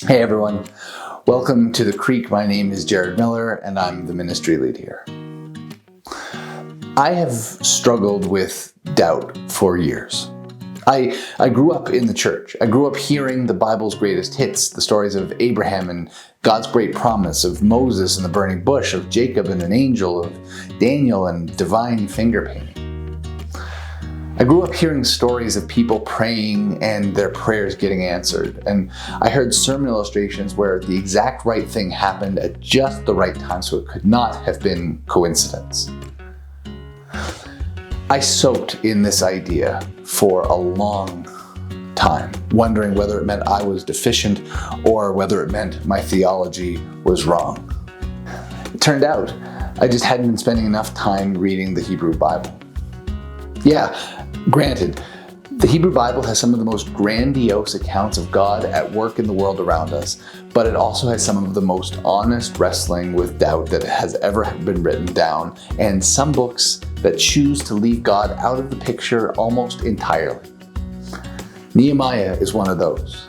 Hey everyone, welcome to The Creek. My name is Jared Miller and I'm the ministry lead here. I have struggled with doubt for years. I grew up in the church. I grew up hearing the Bible's greatest hits, the stories of Abraham and God's great promise, of Moses and the burning bush, of Jacob and an angel, of Daniel and divine finger painting. I grew up hearing stories of people praying and their prayers getting answered, and I heard sermon illustrations where the exact right thing happened at just the right time, so it could not have been coincidence. I soaked in this idea for a long time, wondering whether it meant I was deficient or whether it meant my theology was wrong. It turned out I just hadn't been spending enough time reading the Hebrew Bible. Yeah, granted, the Hebrew Bible has some of the most grandiose accounts of God at work in the world around us, but it also has some of the most honest wrestling with doubt that has ever been written down, and some books that choose to leave God out of the picture almost entirely. Nehemiah is one of those.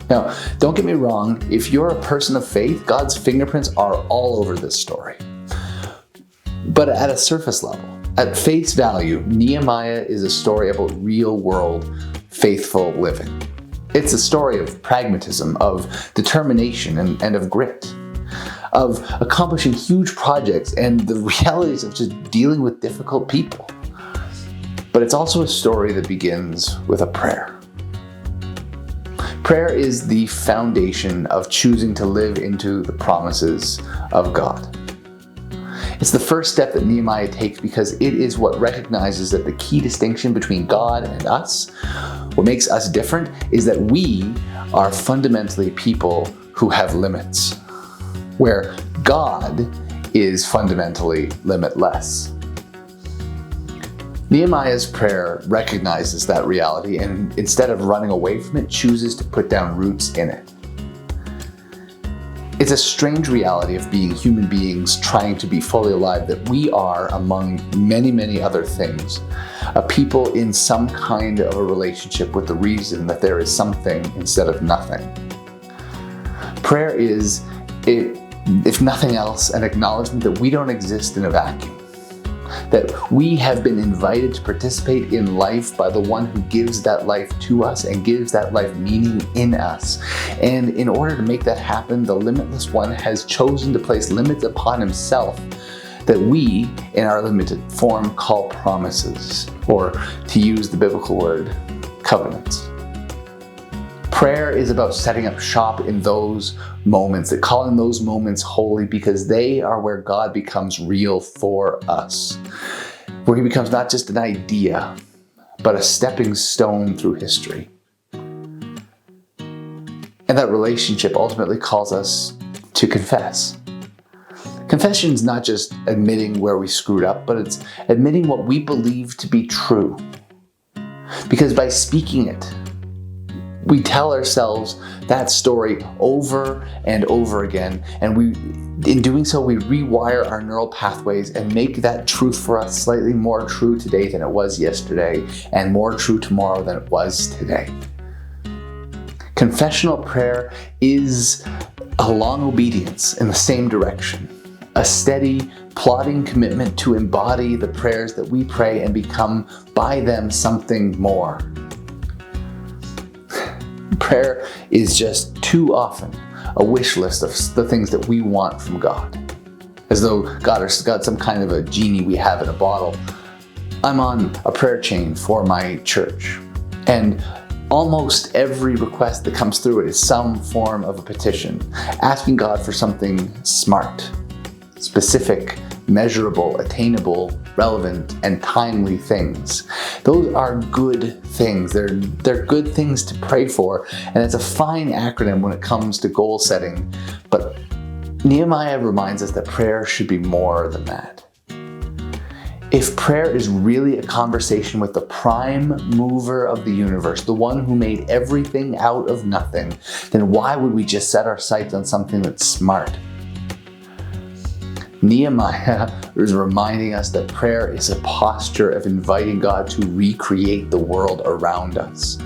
Now, don't get me wrong, if you're a person of faith, God's fingerprints are all over this story. But at a surface level, at face value, Nehemiah is a story about real-world, faithful living. It's a story of pragmatism, of determination, and of grit, of accomplishing huge projects and the realities of just dealing with difficult people. But it's also a story that begins with a prayer. Prayer is the foundation of choosing to live into the promises of God. It's the first step that Nehemiah takes because it is what recognizes that the key distinction between God and us, what makes us different, is that we are fundamentally people who have limits, where God is fundamentally limitless. Nehemiah's prayer recognizes that reality and instead of running away from it, chooses to put down roots in it. It's a strange reality of being human beings trying to be fully alive that we are, among many, many other things, a people in some kind of a relationship with the reason that there is something instead of nothing. Prayer is, if nothing else, an acknowledgement that we don't exist in a vacuum, that we have been invited to participate in life by the one who gives that life to us and gives that life meaning in us. And in order to make that happen, the limitless one has chosen to place limits upon himself that we, in our limited form, call promises, or to use the biblical word, covenants. Prayer is about setting up shop in those moments, that calling those moments holy because they are where God becomes real for us, where he becomes not just an idea, but a stepping stone through history. And that relationship ultimately calls us to confess. Confession is not just admitting where we screwed up, but it's admitting what we believe to be true. Because by speaking it, we tell ourselves that story over and over again, and in doing so, we rewire our neural pathways and make that truth for us slightly more true today than it was yesterday, and more true tomorrow than it was today. Confessional prayer is a long obedience in the same direction, a steady, plodding commitment to embody the prayers that we pray and become by them something more. Prayer is just too often a wish list of the things that we want from God. As though God has got some kind of a genie we have in a bottle. I'm on a prayer chain for my church, and almost every request that comes through it is some form of a petition, asking God for something smart, specific, measurable, attainable, relevant, and timely things. Those are good things. They're good things to pray for, and it's a fine acronym when it comes to goal setting. But Nehemiah reminds us that prayer should be more than that. If prayer is really a conversation with the prime mover of the universe, the one who made everything out of nothing, then why would we just set our sights on something that's smart? Nehemiah is reminding us that prayer is a posture of inviting God to recreate the world around us.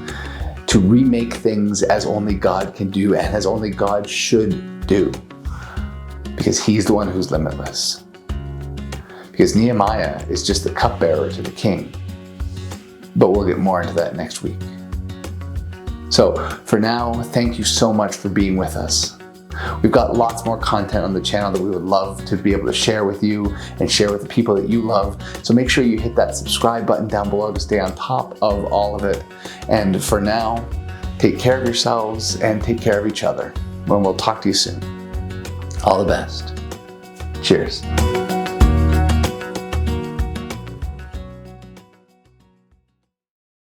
to remake things as only God can do and as only God should do. Because he's the one who's limitless. Because Nehemiah is just the cupbearer to the king. But we'll get more into that next week. So for now, thank you so much for being with us. We've got lots more content on the channel that we would love to be able to share with you and share with the people that you love. So make sure you hit that subscribe button down below to stay on top of all of it. And for now, take care of yourselves and take care of each other. And we'll talk to you soon. All the best. Cheers.